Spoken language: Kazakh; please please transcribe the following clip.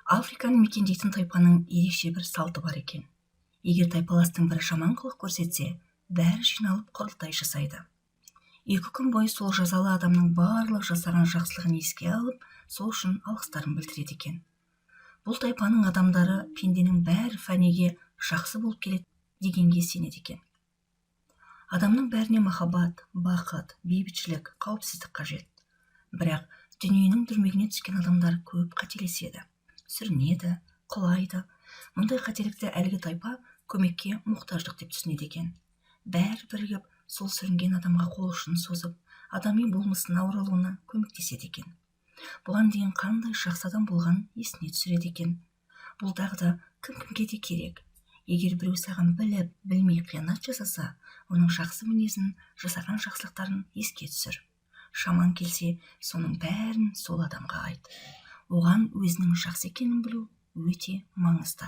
Африканы мекендейтін тайпаның ерекше бір салты бар екен. Егер тайпаластың бірі жаман қылық көрсетсе, бәрі жиналып құрылтай жасайды. 2 күн бойы сол жазалы адамның барлық жасаған жақсылығын еске алып, сол үшін алғыстарын білдіреді екен. Бұл тайпаның адамдары пенденің бәрі фәниге жақсы болып келеді дегенге сенеді екен. Адамның бәріне махаббат, бақыт, бейбітшілік, қауіпсіздік қажет. Бірақ дүниенің дүрмегіне түскен адамдар көп қателеседі, сүрінеді, құлайды. Мұндай қателікті әлгі тайпа көмекке мұқтаждық деп түсінеді екен. Бәрі бірігіп, сол сүрінген адамға қол ұшын созып, адами болмысына оралуына көмектеседі екен. Бұған дейін қандай жақсы адам болған есіне түсіреді екен. Бұл дағды кім-кімге де керек. Егер біреу саған біліп, білмей қиянат жасаса, оның жақсы мінезін, жасаған жақсылықтарын еске түсір. Шаман келсе, соның бәрін сол адамға айт. Оған өзінің жақсы екенін білу өте маңызды.